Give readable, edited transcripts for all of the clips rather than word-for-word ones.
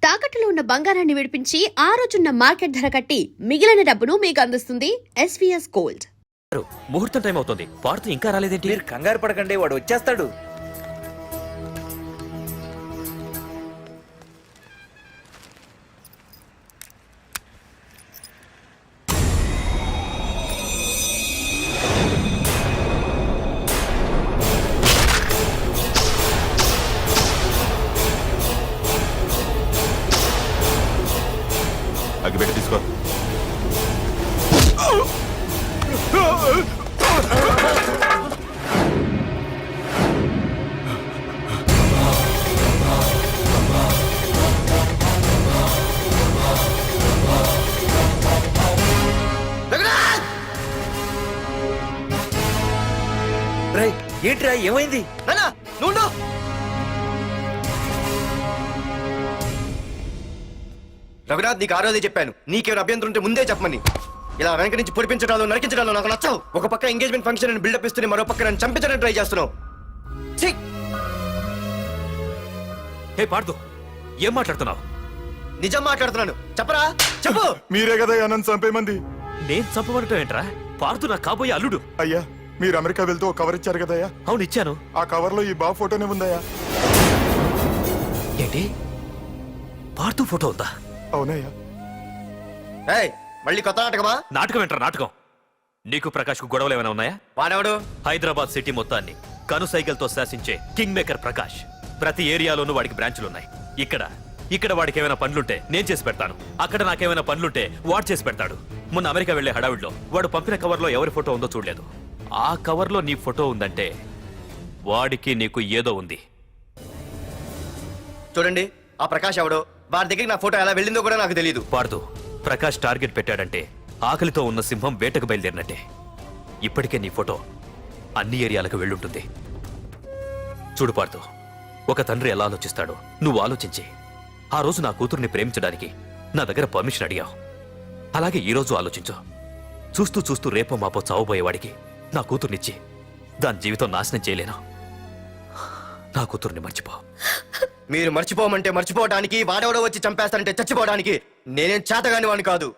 తాకట్టులో ఉన్న బంగారాన్ని విడిపించి ఆ రోజున్న మార్కెట్ ధర కట్టి మిగిలిన డబ్బును మీకు అందిస్తుంది ఎస్వీఎస్ గోల్డ్. ముహూర్తం టైం అవుతుంది. పార్తు ఇంకా రాలేదేంటి? మీరు కంగారు పడకండి, వాడు వచ్చేస్తాడు. అగ్గిపెట్టి తీసుకో. ఏంట్రా ఏమైంది? రఘునాథ్, నీకు ఆ రోజే చెప్పాను, నీకేమైనా అభ్యంతరం ఉంటే ముందే చెప్పమని. ఇలా వెనక నుంచి పొడిపించడాలు నరికించడాలు నాకు నచ్చావు. ఒక పక్క ఎంగేజ్మెంట్ ఫంక్షన్ అని బిల్డప్ ఇస్తూనే మరో పక్క నన్ను చంపించడానికి ట్రై చేస్తున్నావు. హే పార్దు, ఏం మాట్లాడుతున్నావు? నిజం మాట్లాడుతున్నాను, చెప్పరా చెప్పు. మీరే కదా నన్ను చంపేమంది. నేను చంపబడటం ఏంట్రా? పార్దు నా కాబోయే అల్లుడు. అయ్యా, మీరు అమెరికా వెళ్తూ ఒక కవర్ ఇచ్చారు కదయ్యా. అవును ఇచ్చాను. ఆ కవర్ లో ఈ బాబు ఫోటోనే ఉందయ్యా. ఏంటి? పార్దు ఫోటో ఉందా? అవునయ్యా. మళ్ళీ కొత్త నాటకమా? నాటకం ఏంట్రా నాటకం? నీకు ప్రకాష్ కు గొడవలు ఏమైనా ఉన్నాయా? వాడెవడు? హైదరాబాద్ సిటీ మొత్తాన్ని కను సైకిల్తో శాసించే కింగ్ మేకర్ ప్రకాష్. ప్రతి ఏరియాలోనూ వాడికి బ్రాంచులున్నాయి. ఇక్కడ వాడికి ఏమైనా పనులుంటే నేను చేసి పెడతాను. అక్కడ నాకేమైనా పనులుంటే వాడు చేసి పెడతాడు. మొన్న అమెరికా వెళ్లే హడావిడిలో వాడు పంపిన కవర్లో ఎవరి ఫోటో ఉందో చూడలేదు. ఆ కవర్లో నీ ఫోటో ఉందంటే వాడికి నీకు ఏదో ఉంది. చూడండి, ఆ ప్రకాష్ ఎవడో, వాడి దగ్గరికి నా ఫోటో ఎలా వెళ్ళిందో కూడా నాకు తెలియదు. పార్దు, ప్రకాష్ టార్గెట్ పెట్టాడంటే ఆకలితో ఉన్న సింహం వేటకు బయలుదేరినట్టే. ఇప్పటికే నీ ఫోటో అన్ని ఏరియాలకు వెళ్ళుంటుంది. చూడు పార్దు, ఒక తండ్రి ఎలా ఆలోచిస్తాడో నువ్వు ఆలోచించి ఆ రోజు నా కూతుర్ని ప్రేమించడానికి నా దగ్గర పర్మిషన్ అడిగావు. అలాగే ఈ రోజు ఆలోచించు. చూస్తూ చూస్తూ రేపో మాపో చావబోయేవాడికి నా కూతుర్నిచ్చి దాని జీవితం నాశనం చేయలేను. నా కూతుర్ని మర్చిపో. మీరు మర్చిపోమంటే మర్చిపోవడానికి, వాడెవడో వచ్చి చంపేస్తానంటే చచ్చిపోవడానికి నేనేం చేతగాని వాడిని కాదు.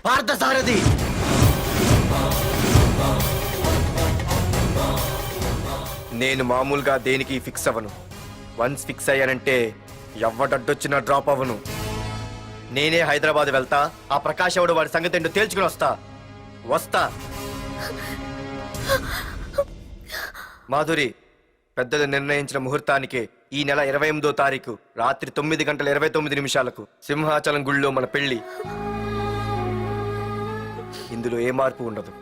పార్థసారథి. నేను మామూలుగా దేనికి ఫిక్స్ అవ్వను. వన్స్ ఫిక్స్ అయ్యానంటే ఎవ్వడడ్డొచ్చినా డ్రాప్ అవ్వను. నేనే హైదరాబాద్ వెళ్తా, ఆ ప్రకాష్ ఎవడు వాడి సంగతి ఏంటో తేల్చుకుని వస్తా. మాధురి, పెద్దలు నిర్ణయించిన ముహూర్తానికి ఈ నెల 28వ తారీఖు రాత్రి 9:29 సింహాచలం గుళ్ళో మన పెళ్లి. ఇందులో ఏ మార్పు ఉండదు.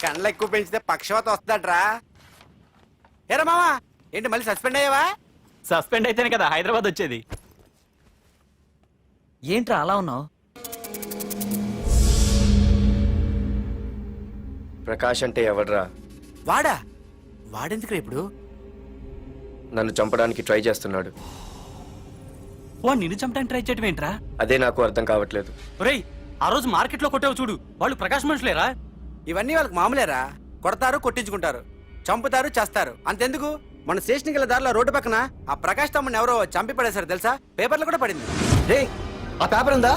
కండ్లు ఎక్కువ పెంచితే పక్షవాత వస్తాడ్రా. ఏరా మామా, ఏంటి మళ్ళీ సస్పెండ్ అయ్యావా? సస్పెండ్ అయితేనే కదా హైదరాబాద్ వచ్చేది. ఏంట్రా అలా ఉన్నావు? ప్రకాష్ అంటే ఎవడ్రా? వాడెందుకురా ఇప్పుడు? నన్ను చంపడానికి ట్రై చేస్తున్నాడు. వాడు నిన్ను చంపడానికి ట్రై చేయటం ఏంట్రా? అదే నాకు అర్థం కావట్లేదు. ఒరేయ్, ఆ రోజు మార్కెట్ లో కొట్టావు చూడు, వాళ్ళు ప్రకాష్ మనుషులేరా? ఇవన్నీ వాళ్ళకి మామూలేరా. కొడతారు, కొట్టించుకుంటారు, చంపుతారు, చేస్తారు. అంతెందుకు, మన స్టేషన్కి వెళ్ళే దారిలో రోడ్డు పక్కన ఆ ప్రకాష్ తమ్ముని ఎవరో చంపి పడేశారు తెలుసా? పేపర్లో కూడా పడింది. రే, ఆ పేపర్ ఉందా?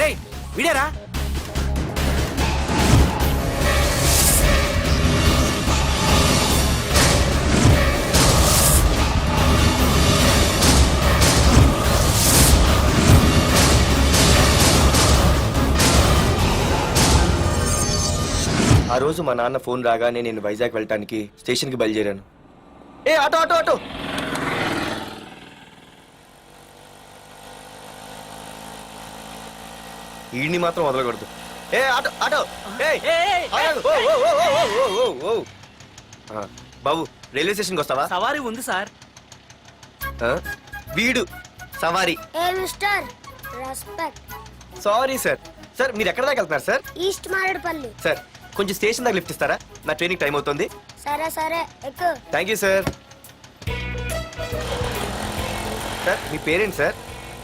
రే విడేరా. ఆ రోజు మా నాన్న ఫోన్ రాగానే నేను వైజాగ్ వెళ్ళటానికి స్టేషన్కి బయలుదేరాను. ఆటో ఈడిని మాత్రం వదలకూడదు. ఆటో బాబు, రైల్వే స్టేషన్కి వస్తావా? సవారీ ఉంది సార్. వీడు సవారీ. Hey, mister. Respect. Sorry sir. Sir మీరు ఎక్కడ దాకా వెళ్తున్నారు సార్? ఈస్ట్ మారేడుపల్లి. సార్ కొంచెం స్టేషన్ దాకా లిఫ్ట్ ఇస్తారా? నా ట్రైనింగ్ టైం అవుతుంది. సరే సరే ఎక్కు. Thank you sir. సార్ మీ పేరేంటి సార్?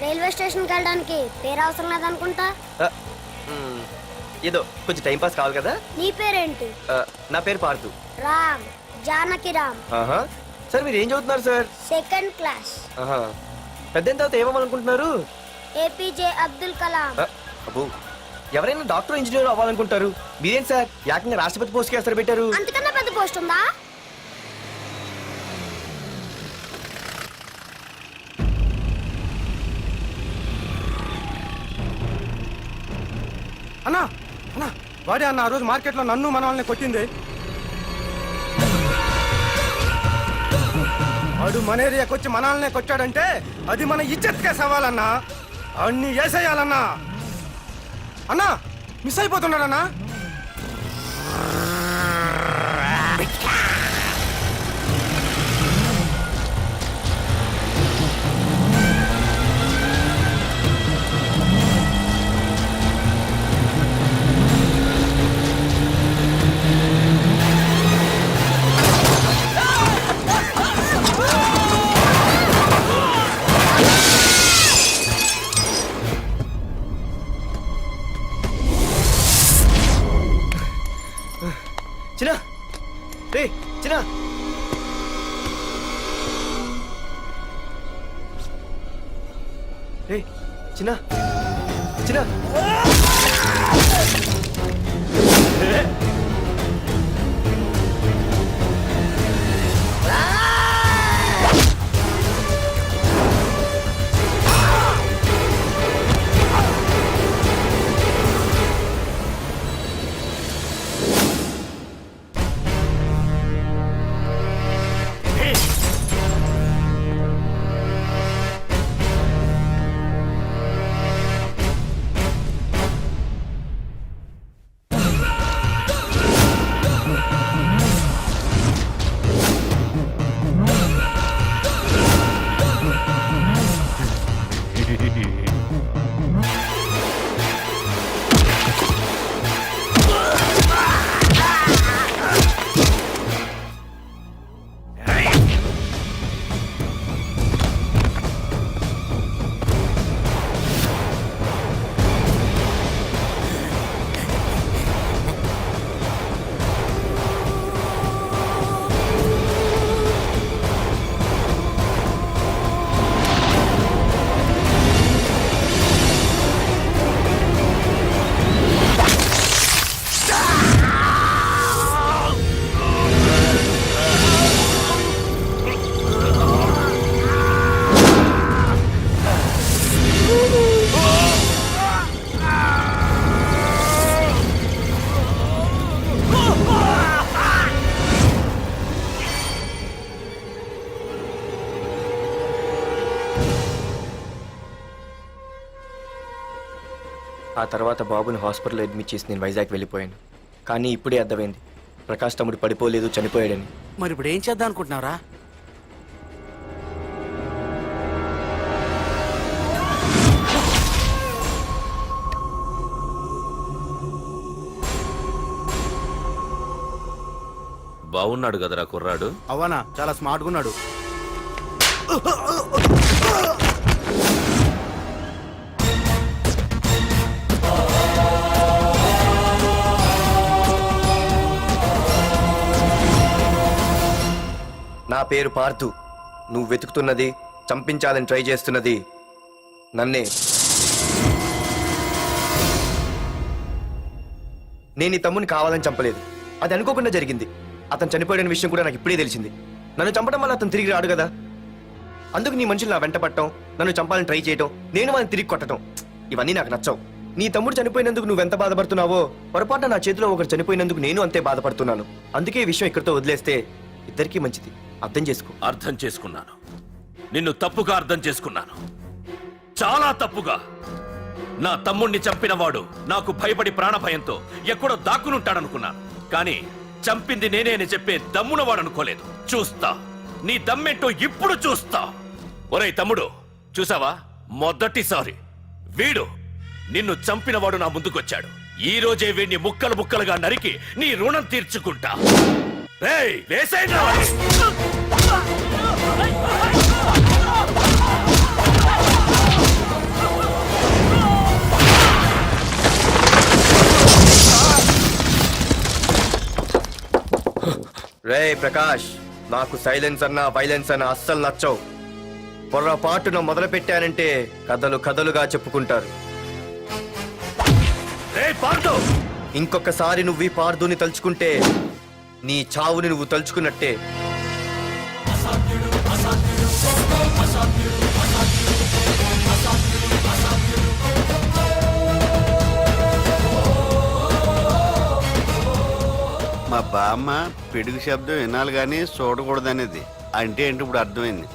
రైల్వే స్టేషన్కి వెళ్ళడానికి పేరు అవసరం లేదనుకుంటా. ఆ, ఏదో కొంచెం టైం పాస్ కావాలి కదా. నీ పేరేంటి? నా పేరు పార్థు. రామ్, జానకి రామ్. ఆహా. సార్ మీరు ఏం చదువుతున్నారు సార్? Second class. ఆహా. పెద్ద తర్వాత ఏమవ్వాలనుకుంటున్నారు? ఏపీజే అబ్దుల్ కలాం. అబ్బో, ఎవరైనా డాక్టర్ ఇంజనీర్ అవ్వాలనుకుంటారు. మీరేం సార్ ఏకంగా రాష్ట్రపతి పోస్ట్కి ఎసరు పెట్టారు? అంతకన్నా పెద్ద పోస్ట్ ఉందా? అన్నా అన్నా వాడే అన్న ఆ రోజు మార్కెట్లో నన్ను మన వాళ్ళని కొట్టింది. వాడు మన ఏరియాకి వచ్చి మన వాళ్ళనే కొట్టాడంటే అది మన ఇజ్జత్కే సవాలన్నా. అన్ని వేసేయాలన్నా. అన్నా మిస్ అయిపోతున్నాడన్నా. చిన్న రే చిన్న. రే చిన్న చిన్న. ఆ తర్వాత బాబుని హాస్పిటల్లో అడ్మిట్ చేసి నేను వైజాగ్ వెళ్ళిపోయాను. కానీ ఇప్పుడే అర్థమైంది ప్రకాష్ తమ్ముడు పడిపోలేదు, చనిపోయాడని. మరి ఇప్పుడు ఏం చేద్దాం అనుకుంటున్నారా? బాగున్నాడు కదరా కుర్రాడు. అవనా చాలా స్మార్ట్గా ఉన్నాడు. నా పేరు పార్థు. నువ్వు వెతుకుతున్నది, చంపించాలని ట్రై చేస్తున్నది నన్నే. నేను ఈ తమ్ముని కావాలని చంపలేదు, అది అనుకోకుండా జరిగింది. అతను చనిపోయిన విషయం కూడా నాకు ఇప్పుడే తెలిసింది. నన్ను చంపడం వల్ల అతను తిరిగి రాడు కదా. అందుకు నీ మనుషులు నా వెంట పట్టడం, నన్ను చంపాలని ట్రై చేయడం, నేను వాళ్ళని తిరిగి కొట్టడం, ఇవన్నీ నాకు నచ్చవు. నీ తమ్ముడు చనిపోయినందుకు నువ్వెంత బాధపడుతున్నావో, పొరపాటున నా చేతిలో ఒకరు చనిపోయినందుకు నేను అంతే బాధపడుతున్నాను. అందుకే ఈ విషయం ఇక్కడితో వదిలేస్తే ఇద్దరికీ మంచిది. అర్థం చేసుకో. అర్థం చేసుకున్నాను. నిన్ను తప్పుగా అర్థం చేసుకున్నాను, చాలా తప్పుగా. నా తమ్ముణ్ణి చంపినవాడు నాకు భయపడి ప్రాణభయంతో ఎక్కడో దాక్కునుంటాడనుకున్నాను. కానీ చంపింది నేనే అని చెప్పే దమ్మునవాడనుకోలేదు. చూస్తా, నీ దమ్మేంటో ఇప్పుడు చూస్తా. ఒరేయ్ తమ్ముడు, చూసావా? మొదటిసారి వీడు నిన్ను చంపినవాడు నా ముందుకొచ్చాడు. ఈ రోజే వీడిని ముక్కలు ముక్కలుగా నరికి నీ రుణం తీర్చుకుంటా. రేయ్, వేసేయండి రా వాడిని. రే ప్రకాష్, నాకు సైలెన్స్ అన్నా వైలెన్స్ అన్నా అస్సలు నచ్చవు. పొర్రపాటున మొదలు పెట్టానంటే కథలు కథలుగా చెప్పుకుంటారు. రేయ్ పార్దు, ఇంకొకసారి నువ్వు ఈ పార్దుని తలుచుకుంటే నీ చావుని నువ్వు తలుచుకున్నట్టే. మా బామ్మ పిడుగు శబ్దం వినాలి కానీ చూడకూడదనేది. అంటే ఏంటి ఇప్పుడు అర్థమైంది.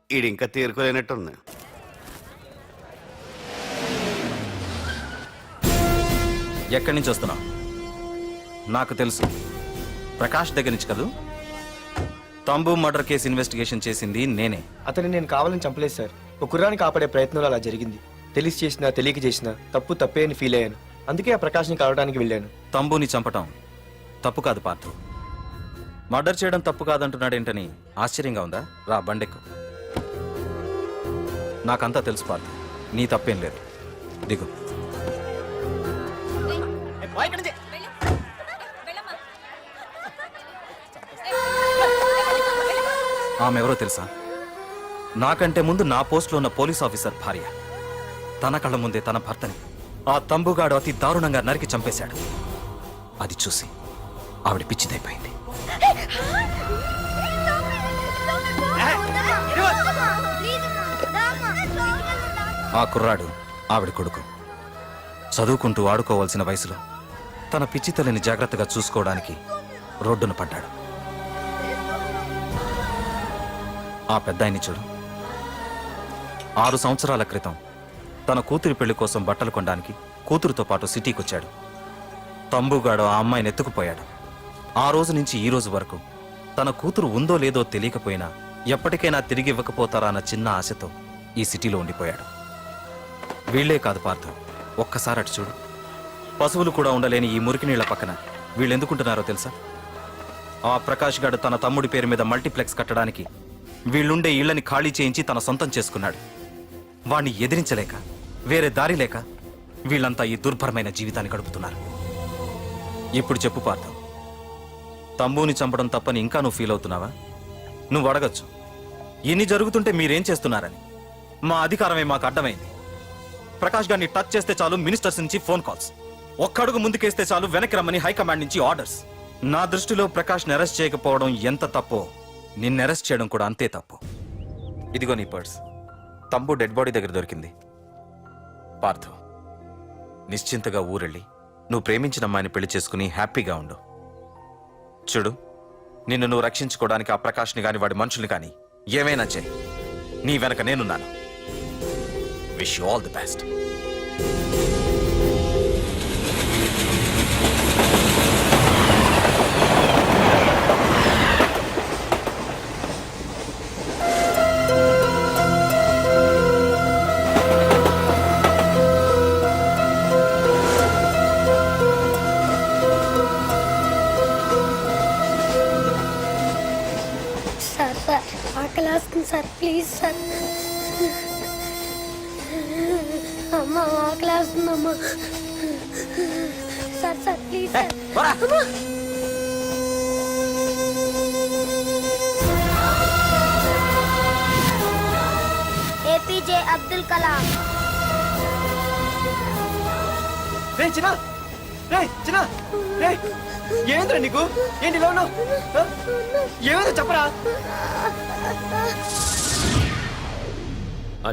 ఈడు ఇంకా తీరుకోలేనట్టుంది. ఎక్కడి నుంచి వస్తున్నావు? నాకు తెలుసు, ప్రకాష్ దగ్గర నుంచి కదూ. తంబు మర్డర్ కేసు ఇన్వెస్టిగేషన్ చేసింది నేనే. అతన్ని నేను కావాలని చంపలేదు సార్. ఒక కుర్రాన్ని కాపాడే ప్రయత్నంలో అలా జరిగింది. తెలిసి చేసినా తెలియక చేసినా తప్పు తప్పే అని ఫీల్ అయ్యాను. అందుకే ఆ ప్రకాష్ని కలవడానికి వెళ్ళాను. తంబుని చంపటం తప్పు కాదు పార్థు. మర్డర్ చేయడం తప్పు కాదంటున్నాడేంటని ఆశ్చర్యంగా ఉందా? రా బండెక్కు. నాకంతా తెలుసు పార్థు, నీ తప్పేం లేదు. దిగు. ఆమె ఎవరో తెలుసా? నాకంటే ముందు నా పోస్టులో ఉన్న పోలీస్ ఆఫీసర్ భార్య. తన కళ్ళ ముందే తన భర్తని ఆ తంబుగాడు అతి దారుణంగా నరికి చంపేశాడు. అది చూసి ఆవిడ పిచ్చిదైపోయింది. ఆ కుర్రాడు ఆవిడ కొడుకు. చదువుకుంటూ ఆడుకోవాల్సిన వయసులో తన పిచ్చి తల్లిని జాగ్రత్తగా చూసుకోవడానికి రోడ్డున పడ్డాడు. ఆ పెద్దాయన్ని చూడు. 6 సంవత్సరాల క్రితం తన కూతురి పెళ్లి కోసం బట్టలు కొనడానికి కూతురుతో పాటు సిటీకి వచ్చాడు. తంబుగాడు ఆ అమ్మాయిని ఎత్తుకుపోయాడు. ఆ రోజు నుంచి ఈ రోజు వరకు తన కూతురు ఉందో లేదో తెలియకపోయినా ఎప్పటికైనా తిరిగి ఇవ్వకపోతారా అన్న చిన్న ఆశతో ఈ సిటీలో ఉండిపోయాడు. వీళ్లే కాదు పార్థు, ఒక్కసారి అటు చూడు. పశువులు కూడా ఉండలేని ఈ మురికి నీళ్ల పక్కన వీళ్ళెందుకుంటున్నారో తెలుసా? ఆ ప్రకాష్ గాడు తన తమ్ముడి పేరు మీద మల్టీప్లెక్స్ కట్టడానికి వీళ్ళుండే ఇళ్లని ఖాళీ చేయించి తన సొంతం చేసుకున్నాడు. వాణ్ణి ఎదిరించలేక వేరే దారి లేక వీళ్ళంతా ఈ దుర్భరమైన జీవితాన్ని గడుపుతున్నారు. ఇప్పుడు చెప్పు పార్థు, తంబుని చంపడం తప్పని ఇంకా నువ్వు ఫీల్ అవుతున్నావా? నువ్వు అడగచ్చు, ఇన్ని జరుగుతుంటే మీరేం చేస్తున్నారని. మా అధికారమే మాకు అడ్డమైంది. ప్రకాష్ గారిని టచ్ చేస్తే చాలు మినిస్టర్స్ నుంచి ఫోన్ కాల్స్, ఒక్కడుగు ముందుకేస్తే చాలు వెనక్కి రమ్మని హైకమాండ్ నుంచి ఆర్డర్స్. నా దృష్టిలో ప్రకాష్ని అరెస్ట్ చేయకపోవడం ఎంత తప్పో నిన్ను అరెస్ట్ చేయడం కూడా అంతే తప్పు. ఇదిగో నీ పర్స్. తంబు డెడ్ బాడీ దగ్గర దొరికింది. పార్థు, నిశ్చింతగా ఊరెళ్ళి నువ్వు ప్రేమించిన అమ్మాయిని పెళ్లి చేసుకుని హ్యాపీగా ఉండు. చూడు, నిన్ను నువ్వు రక్షించుకోవడానికి ఆ ప్రకాష్ని కాని వాడి మనుషుల్ని కాని ఏమైనా చేయి. నీ వెనక నేనున్నాను. Wish you all the best. Sir ఆకలి వస్తుంది సార్, ప్లీజ్ సార్. అమ్మ ఆకలి వస్తుందమ్మా. Sir please sir. APJ Abdul Kalam. ఏంద్రా నీకు? ఏంటి ఇలా ఉన్నావు? ఏమైందో చెప్పరా?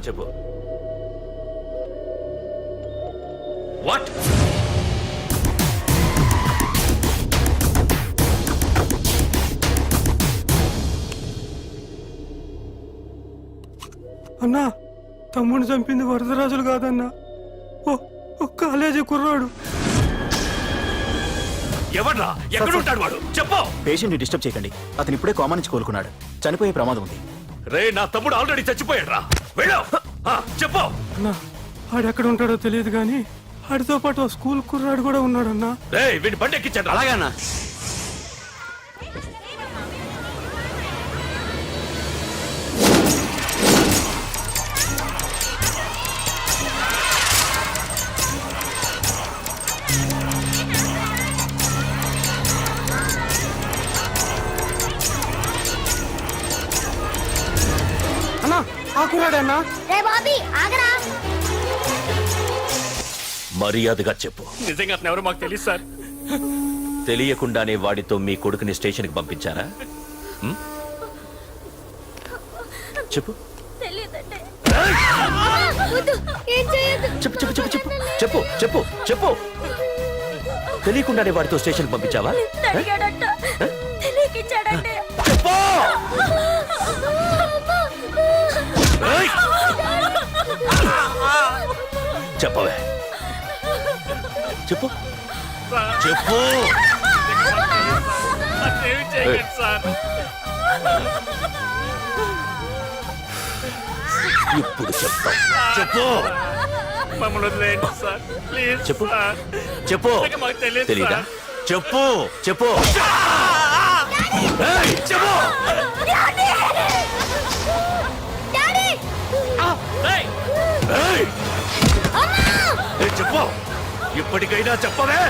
చెప్పు. వాట్? అన్నా, తమ్ముడిని చంపింది వరదరాజులు కాదన్నా, ఓ కాలేజీ కుర్రాడు. ఎవర్రా? ఎక్కడ ఉంటాడు వాడు? చెప్పు. పేషెంట్ ని డిస్టర్బ్ చేయకండి. అతను ఇప్పుడే కోమా నుంచి కోలుకున్నాడు. చనిపోయే ప్రమాదం ఉంది. రే, నా తమ్ముడు ఆల్రెడీ చచ్చిపోయాడు రా. వెళ్ళు. చెప్పు. ఆడెక్కడ ఉంటాడో తెలియదు కానీ ఆడితో పాటు ఆ స్కూల్ కుర్రాడు కూడా ఉన్నాడన్నా. రేయ్ వీడిని బండి ఎక్కించండి. అలాగేనా? అన్నా ఆ కుర్రాడన్నా? రే బాబీ ఆగరా. మర్యాదగా చెప్పు. నిజంగా అతను ఎవరో మాకు తెలియదు సార్. తెలియకుండానే వాడితో మీ కొడుకుని స్టేషన్కి పంపించారా? ఉం? చెప్పు ఏం చేయదు. చెప్పు చెప్పు చెప్పు చెప్పు చెప్పు చెప్పు చెప్పు. తెలియకుండానే వాడితో స్టేషన్కి పంపించావా? చెప్పు. ఏయ్! చెప్పవే చెప్పు చెప్పు. ఇప్పుడు చెప్తా. చెప్పు చెప్పు చెప్పు. తెలీదా? చెప్పు చెప్పు. ఏయ్, చెప్పు. ఏయ్! ఏయ్, చెప్పు. ఇప్పటికైనా చెప్పవే.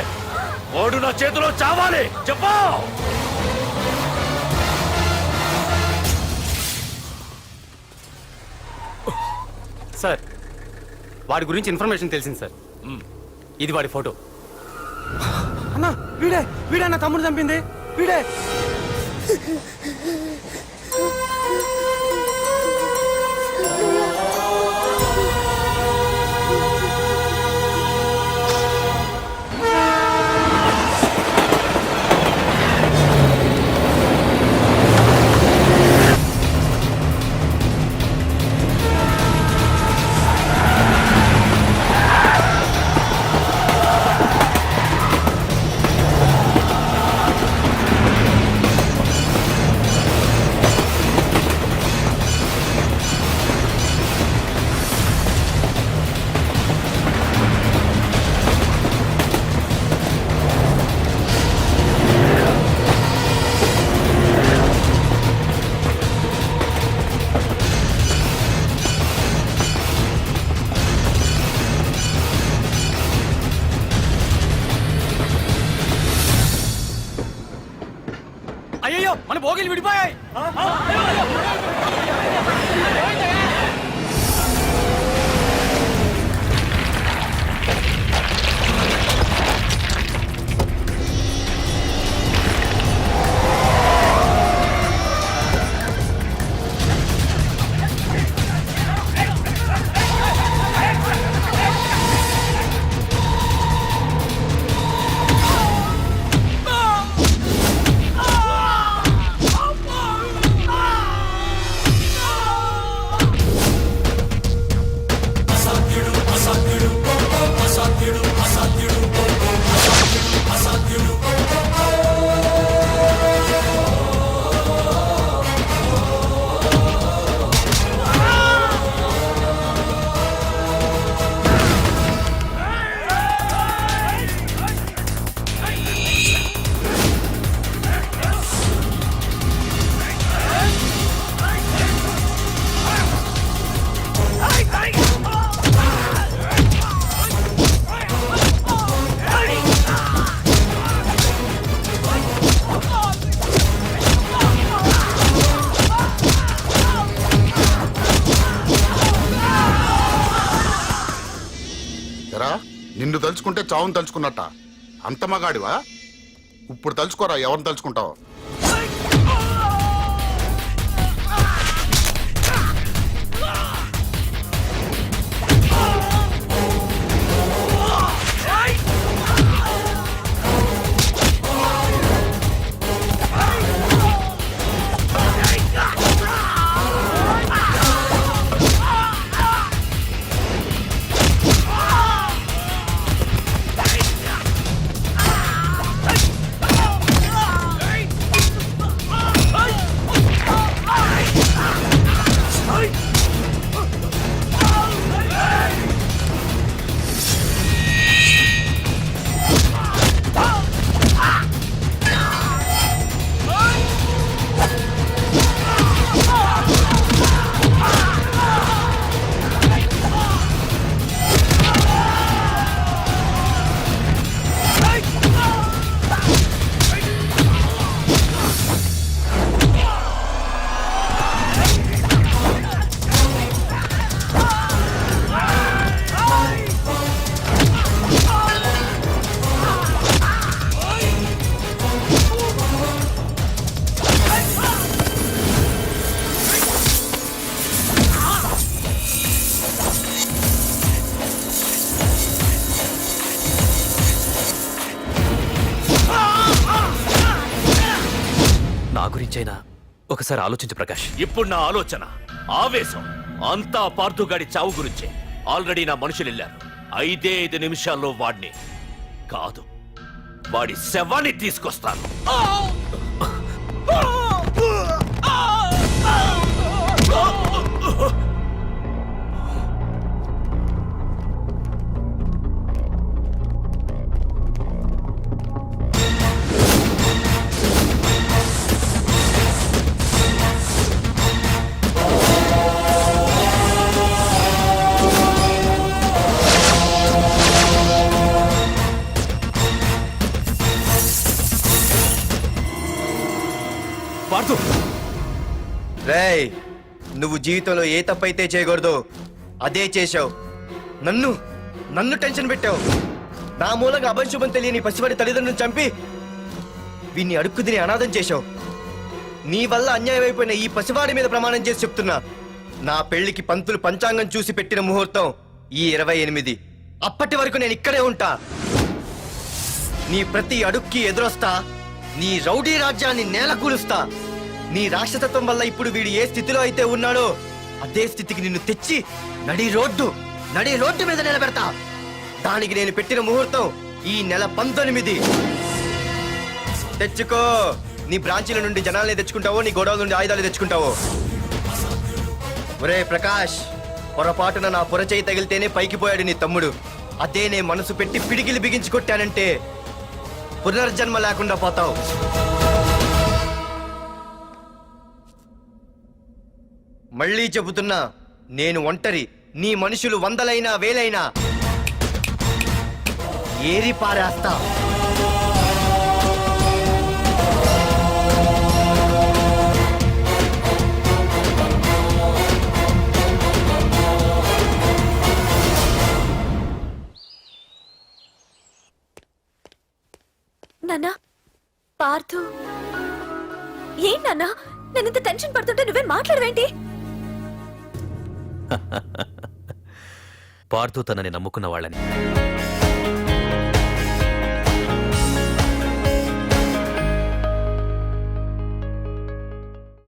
వాడు నా చేతిలో చావాలి. చెప్పు. సార్ వాడి గురించి ఇన్ఫర్మేషన్ తెలిసింది సార్. ఇది వాడి ఫోటో. అన్నా వీడే నా తమ్ముడు చంపింది వీడే. అయ్యో మన భోగిలు విడిపోయాయి. నిన్ను తలుచుకుంటే చావును తలుచుకున్నట్ట. అంత మగాడివా? ఇప్పుడు తలుచుకోరా ఎవరిని తలుచుకుంటావు. గురించైనా ఒకసారి ఆలోచించు ప్రకాష్. ఇప్పుడు నా ఆలోచన ఆవేశం అంతా పార్థుగాడి చావు గురించే. ఆల్రెడీ నా మనుషులు వెళ్ళారు. 5 నిమిషాల్లో వాడిని కాదు, వాడి శవాన్ని తీసుకొస్తాను. పార్థు, రేయ్, నువ్వు జీవితంలో ఏ తప్పైతే చేయకూడదు అదే చేశావు. నన్ను నన్ను టెన్షన్ పెట్టావు. నా మూలంగా అభంశుభం తెలియని పసివాడి తల్లిదండ్రులను చంపి వీన్ని అడుక్కు తిని అనాథం చేశావు. నీ వల్ల అన్యాయం అయిపోయిన ఈ పసివాడి మీద ప్రమాణం చేసి చెప్తున్నా, నా పెళ్లికి పంతులు పంచాంగం చూసి పెట్టిన ముహూర్తం ఈ 28. అప్పటి వరకు నేను ఇక్కడే ఉంటా. నీ ప్రతి అడుక్కి ఎదురొస్తా. నీ రౌడీ రాజ్యాన్ని నేలకూలుస్తా. నీ రాక్షసత్వం వల్ల ఇప్పుడు వీడు ఏ స్థితిలో అయితే ఉన్నాడో అదే స్థితికి నిన్ను తెచ్చి నడి రోడ్డు మీద నిలబెడతా. దానికి నేను పెట్టిన ముహూర్తం ఈ నెల 19. తెచ్చుకో. నీ బ్రాంచీల నుండి జనాల్ని తెచ్చుకుంటావో, నీ గోడౌన్ నుండి ఆయుధాలు తెచ్చుకుంటావో. ఒరే ప్రకాష్, పొరపాటున నా పొరచేయి తగిలితేనే పైకి పోయాడు నీ తమ్ముడు. అదే నే మనసు పెట్టి పిడికిలి బిగించి కొట్టానంటే పునర్జన్మ లేకుండా పోతావు. మళ్ళీ చెబుతున్నా, నేను ఒంటరి. నీ మనుషులు 100లైనా 1000లైనా ఏరి పారేస్తా. నాన్నా, పార్థు ఏం నాన్నా? నేను ఇంత టెన్షన్ పడుతుంటే నువ్వే మాట్లాడవేంటి? పార్థు తనని నమ్ముకున్న వాళ్ళని